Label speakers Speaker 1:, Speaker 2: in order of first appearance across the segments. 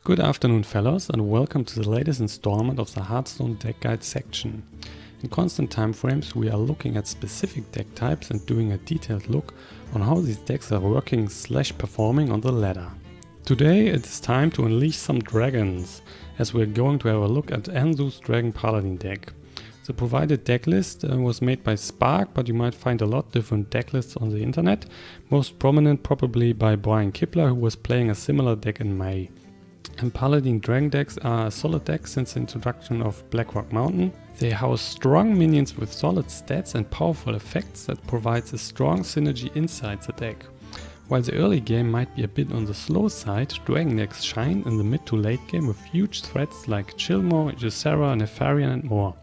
Speaker 1: Good afternoon fellows, and welcome to the latest installment of the Hearthstone deck guide section. In constant time frames we are looking at specific deck types and doing a detailed look on how these decks are working / performing on the ladder. Today it is time to unleash some dragons, as we are going to have a look at N'Zoth's Dragon Paladin deck. The provided deck list was made by Spark, but you might find a lot different deck lists on the internet, most prominent probably by Brian Kipler, who was playing a similar deck in May. And Paladin Dragon decks are a solid deck since the introduction of Blackrock Mountain. They house strong minions with solid stats and powerful effects that provides a strong synergy inside the deck. While the early game might be a bit on the slow side, Dragon decks shine in the mid to late game with huge threats like Chillmaw, Ysera, Nefarian and more.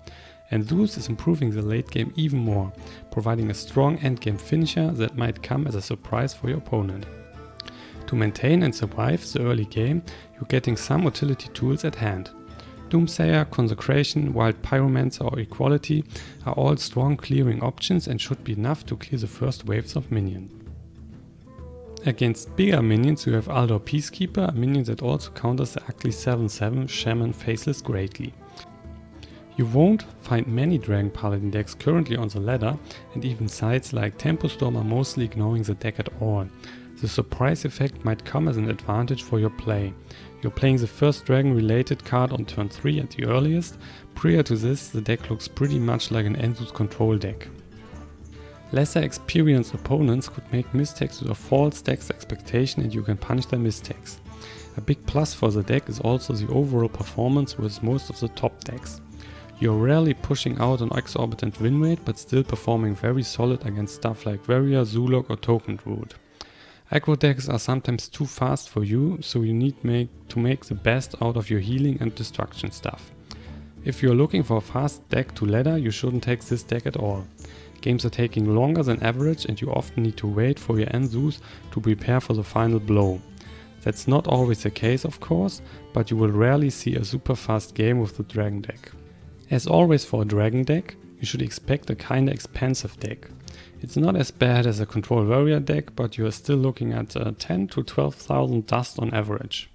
Speaker 1: And N'Zoth is improving the late game even more, providing a strong endgame finisher that might come as a surprise for your opponent. To maintain and survive the early game, you're getting some utility tools at hand. Doomsayer, Consecration, Wild Pyromancer or Equality are all strong clearing options and should be enough to clear the first waves of minions. Against bigger minions you have Aldor Peacekeeper, a minion that also counters the ugly 7/7 Shaman Faceless greatly. You won't find many Dragon Paladin decks currently on the ladder, and even sites like Tempo Storm are mostly ignoring the deck at all. The surprise effect might come as an advantage for your play. You're playing the first dragon related card on turn 3 at the earliest. Prior to this, the deck looks pretty much like an N'Zoth control deck. Lesser experienced opponents could make mistakes with a false deck's expectation and you can punish their mistakes. A big plus for the deck is also the overall performance with most of the top decks. You're rarely pushing out an exorbitant win rate, but still performing very solid against stuff like Warrior, Zulok or Token Druid. Aggro decks are sometimes too fast for you, so you need to make the best out of your healing and destruction stuff. If you're looking for a fast deck to ladder, you shouldn't take this deck at all. Games are taking longer than average and you often need to wait for your N'Zoth to prepare for the final blow. That's not always the case of course, but you will rarely see a super fast game with the Dragon deck. As always for a Dragon deck, you should expect a kinda expensive deck. It's not as bad as a Control Warrior deck, but you are still looking at 10 to 12,000 dust on average.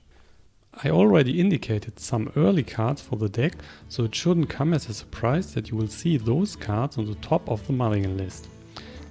Speaker 1: I already indicated some early cards for the deck, so it shouldn't come as a surprise that you will see those cards on the top of the mulligan list.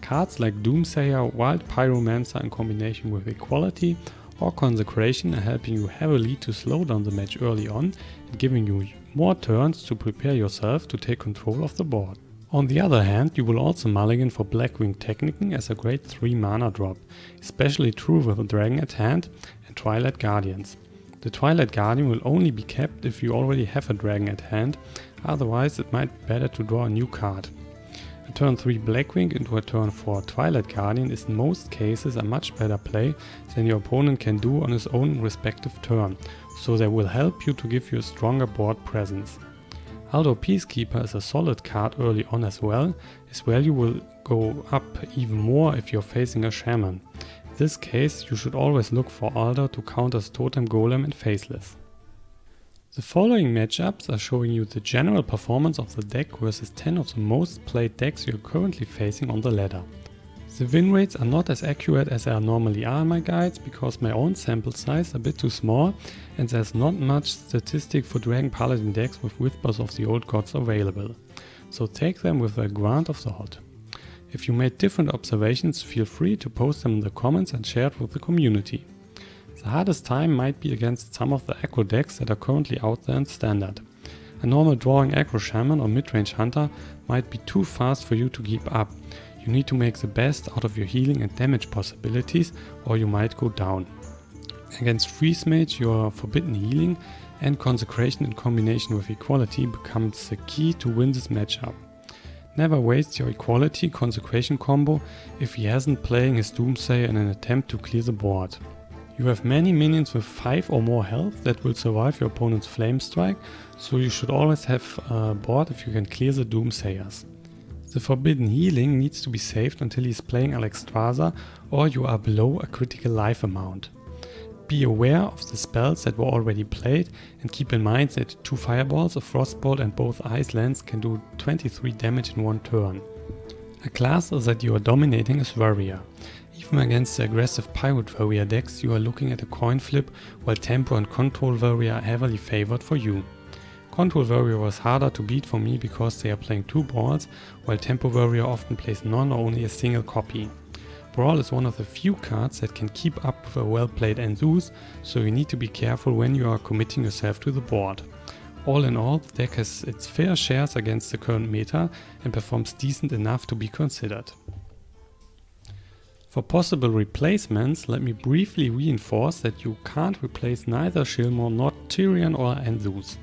Speaker 1: Cards like Doomsayer, Wild Pyromancer in combination with Equality or Consecration are helping you heavily to slow down the match early on and giving you more turns to prepare yourself to take control of the board. On the other hand, you will also mulligan for Blackwing Technician as a great 3 mana drop, especially true with a dragon at hand and Twilight Guardians. The Twilight Guardian will only be kept if you already have a dragon at hand, otherwise it might be better to draw a new card. A turn 3 Blackwing into a turn 4 Twilight Guardian is in most cases a much better play than your opponent can do on his own respective turn, so they will help you to give you a stronger board presence. Aldor Peacekeeper is a solid card early on as well, his value will go up even more if you're facing a Shaman. In this case you should always look for Aldor to counter Totem Golem and Faceless. The following matchups are showing you the general performance of the deck versus 10 of the most played decks you're currently facing on the ladder. The win rates are not as accurate as they normally are in my guides because my own sample size is a bit too small and there's not much statistic for Dragon Paladin decks with Whispers of the Old Gods available, so take them with a grain of salt. If you made different observations, feel free to post them in the comments and share it with the community. The hardest time might be against some of the aggro decks that are currently out there in standard. A normal drawing aggro shaman or midrange hunter might be too fast for you to keep up. You need to make the best out of your healing and damage possibilities or you might go down. Against Freeze Mage, your Forbidden Healing and Consecration in combination with Equality becomes the key to win this matchup. Never waste your Equality Consecration combo if he hasn't playing his Doomsayer in an attempt to clear the board. You have many minions with 5 or more health that will survive your opponent's Flame Strike, so you should always have a board if you can clear the Doomsayers. The Forbidden Healing needs to be saved until he is playing Alexstrasza or you are below a critical life amount. Be aware of the spells that were already played and keep in mind that 2 fireballs, a frostbolt and both ice lands can do 23 damage in one turn. A class that you are dominating is Warrior. Even against the aggressive Pirate Warrior decks, you are looking at a coin flip, while Tempo and Control Warrior are heavily favored for you. Control Warrior was harder to beat for me because they are playing 2 Brawls, while Tempo Warrior often plays none or only a single copy. Brawl is one of the few cards that can keep up with a well-played N'Zoth, so you need to be careful when you are committing yourself to the board. All in all, the deck has its fair shares against the current meta and performs decent enough to be considered. For possible replacements, let me briefly reinforce that you can't replace neither Chillmaw nor Tirion or N'Zoth.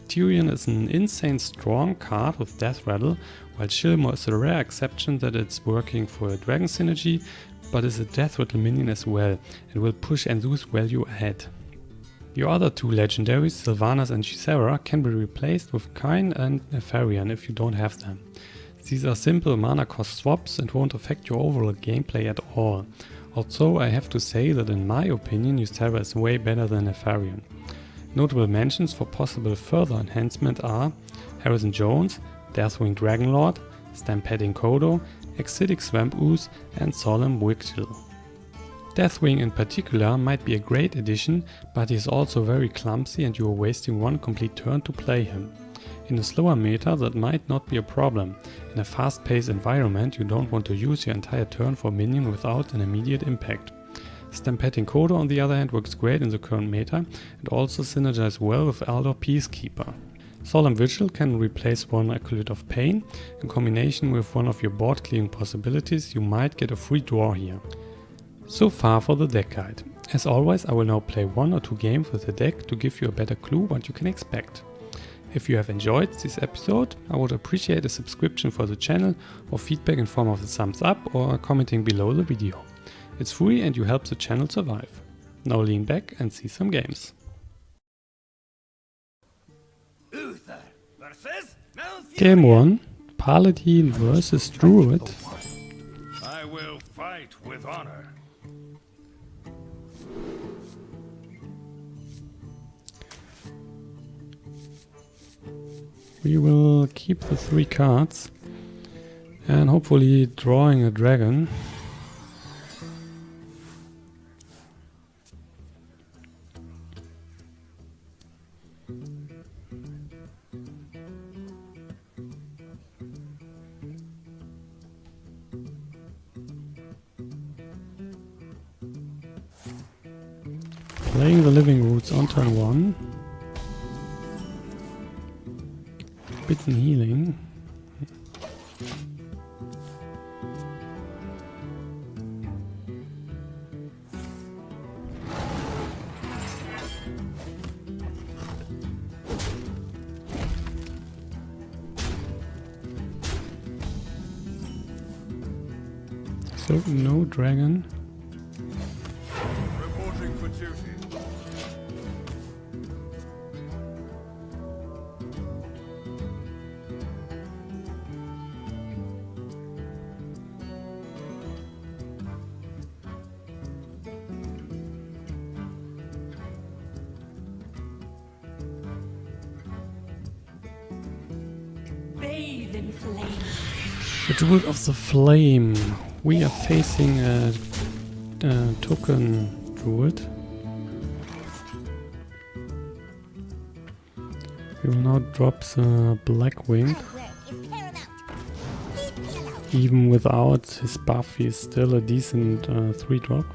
Speaker 1: Tirion is an insane strong card with Death Rattle, while Chillmaw is a rare exception that it's working for a Dragon synergy, but is a Death Rattle minion as well, and will push N'Zoth's value ahead. Your other 2 legendaries, Sylvanas and Ysera, can be replaced with Kain and Nefarian if you don't have them. These are simple mana cost swaps and won't affect your overall gameplay at all, although I have to say that in my opinion Ysera is way better than Nefarian. Notable mentions for possible further enhancement are Harrison Jones, Deathwing Dragonlord, Stampeding Kodo, Acidic Swamp Ooze and Solemn Vigil. Deathwing in particular might be a great addition, but he is also very clumsy and you are wasting 1 complete turn to play him. In a slower meta that might not be a problem. In a fast-paced environment you don't want to use your entire turn for a minion without an immediate impact. Stampeding Kodo on the other hand works great in the current meta and also synergizes well with Aldor Peacekeeper. Solemn Vigil can replace one Acolyte of Pain. In combination with one of your board clearing possibilities you might get a free draw here. So far for the deck guide. As always, I will now play 1 or 2 games with the deck to give you a better clue what you can expect. If you have enjoyed this episode, I would appreciate a subscription for the channel or feedback in form of a thumbs up or commenting below the video. It's free and you help the channel survive. Now lean back and see some games. Game 1, Paladin vs Druid.
Speaker 2: I will fight with honor.
Speaker 1: We will keep the 3 cards and hopefully drawing a dragon. Playing the Living Roots on turn 1. Bitten Healing. So no dragon.
Speaker 2: Reporting for duty.
Speaker 3: Bathe in flame.
Speaker 1: The Druid of the Flame. We are facing a token Druid. We will now drop the Blackwing. Even without his buff, he is still a decent 3-drop.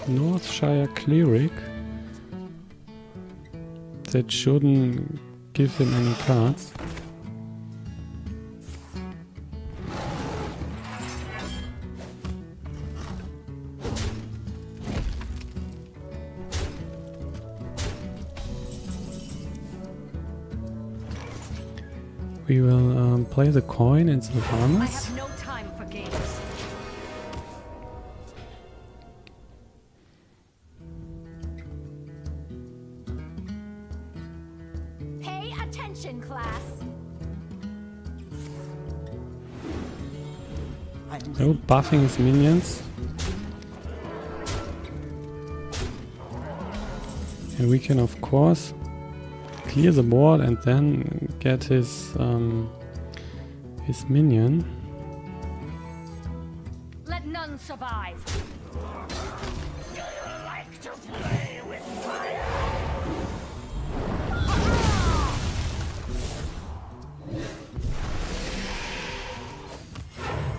Speaker 1: Northshire Cleric. That shouldn't give him any cards. We will play the coin in Sylvanas.
Speaker 3: I have no time for games. attention, class.
Speaker 1: So buffing his minions. And we can of course clear the board and then get his minion.
Speaker 3: Let none survive.
Speaker 2: Like to play with fire.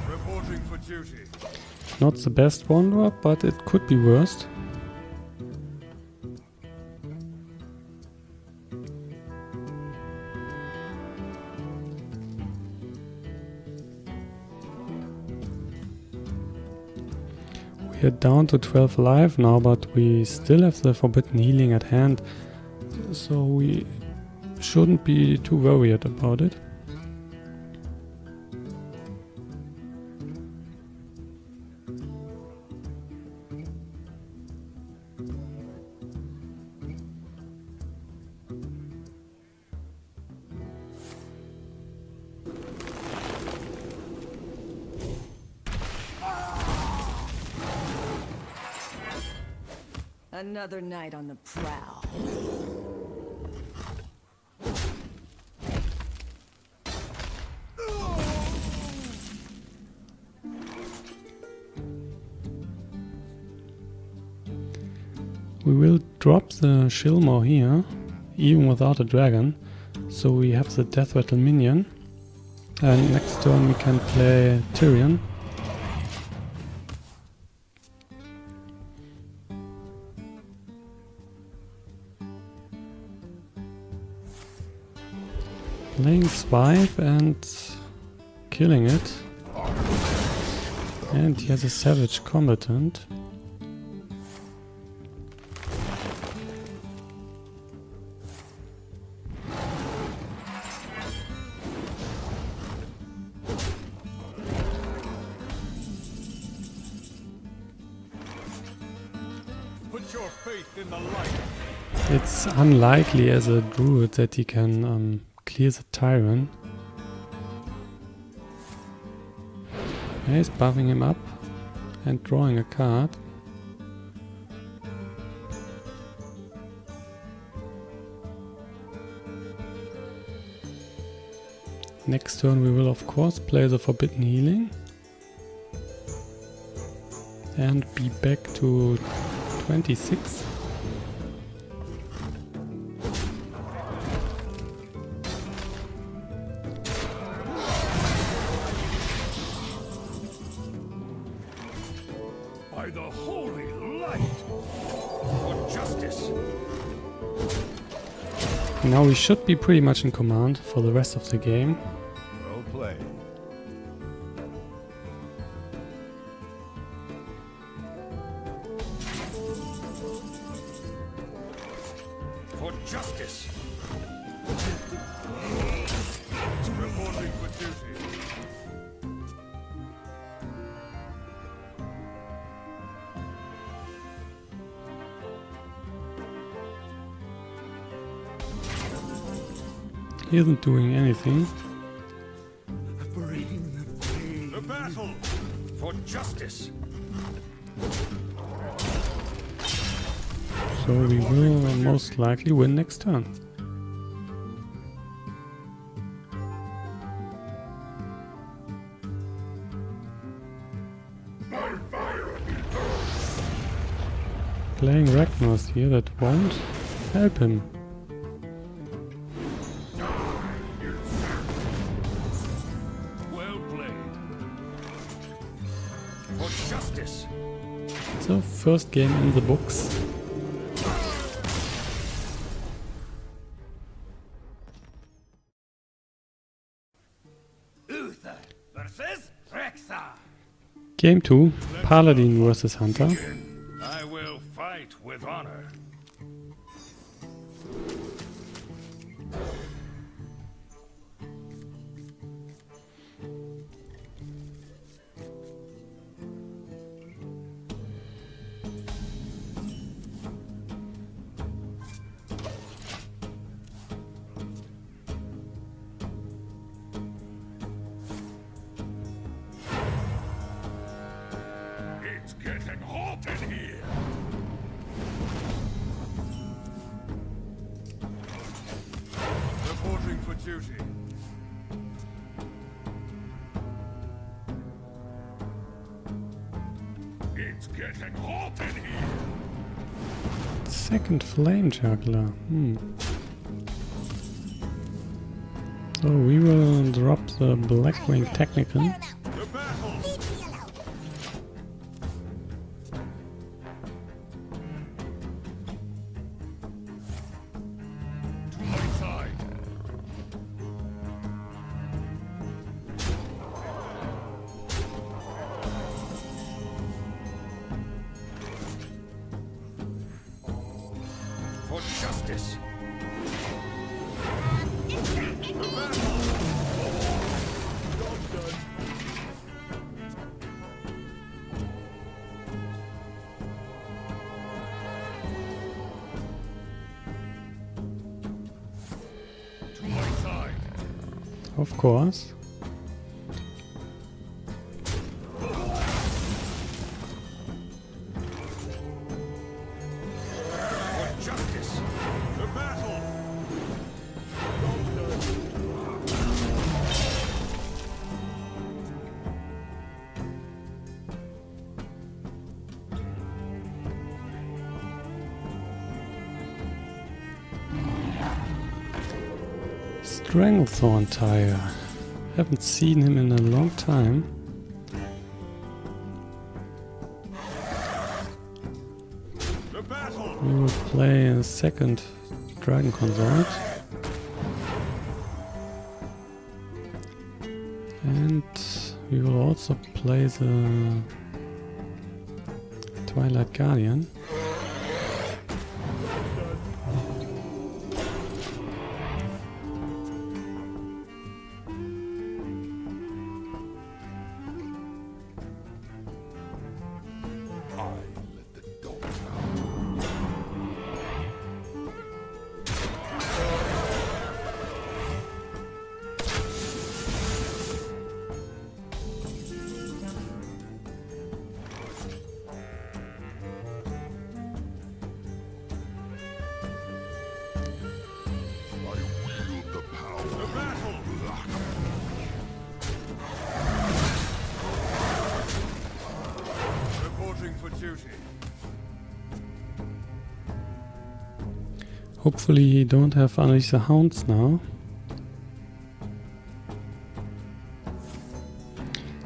Speaker 2: Reporting for duty.
Speaker 1: Not the best one drop, but it could be worse. We are down to 12 life now, but we still have the forbidden healing at hand, so we shouldn't be too worried about it.
Speaker 3: Another night on the prowl.
Speaker 1: We will drop the Chillmaw here, even without a dragon, so we have the Death Rattle minion. And next turn we can play Tirion. Playing Swipe and killing it. And he has a Savage Combatant.
Speaker 2: Put your faith in the light.
Speaker 1: It's unlikely as a druid that he can clear the Tyrant. He's buffing him up and drawing a card. Next turn we will of course play the Forbidden Healing and be back to 26.
Speaker 2: By the holy light, for justice.
Speaker 1: Now we should be pretty much in command for the rest of the game.
Speaker 2: Well played. For justice. Reporting for duty.
Speaker 1: He isn't doing anything.
Speaker 2: The battle for justice.
Speaker 1: So we will most likely win next turn. Playing Ragnaros here, that won't help him.
Speaker 2: Well played. For justice.
Speaker 1: So first game in the books.
Speaker 2: Uther versus Rexa.
Speaker 1: Game 2, Paladin versus Hunter.
Speaker 2: I will fight with honor. It's getting hot in here. Reporting for duty. It's getting hot in here.
Speaker 1: Second flame juggler. So we will drop the Blackwing Technician.
Speaker 2: The battle. To my side. For justice. The battle. To my side.
Speaker 1: Of course.
Speaker 2: For justice. The battle.
Speaker 1: Stranglethorn Tire. Haven't seen him in a long time.
Speaker 2: The battle.
Speaker 1: We will play a second Dragon Consort. And we will also play the Twilight Guardian. Hopefully you don't have Unleash the Hounds now.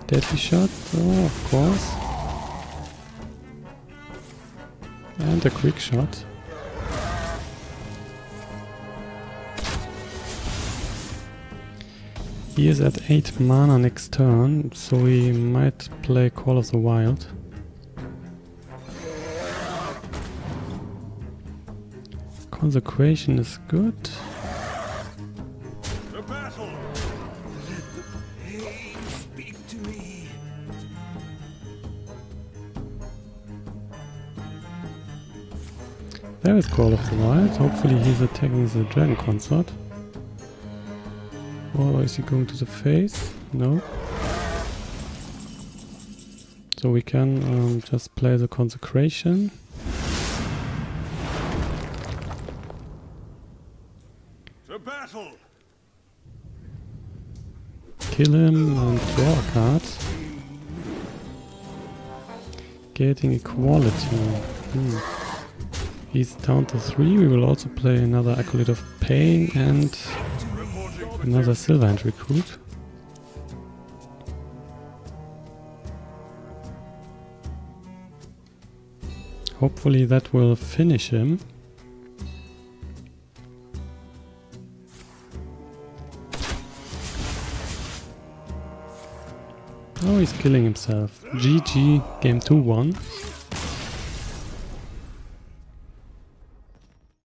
Speaker 1: Deadly shot, oh of course. And a quick shot. He is at 8 mana next turn, so we might play Call of the Wild. Consecration is good.
Speaker 2: The battle. Hey, speak to me.
Speaker 1: There is Call of the Wild. Hopefully he's attacking the Dragon Consort. Or is he going to the face? No. So we can just play the Consecration.
Speaker 2: The battle.
Speaker 1: Kill him and draw a card. Getting equality. He's down to 3. We will also play another Acolyte of Pain and another Sylvanas recruit. Hopefully that will finish him. Oh, he's killing himself. GG, game 2-1.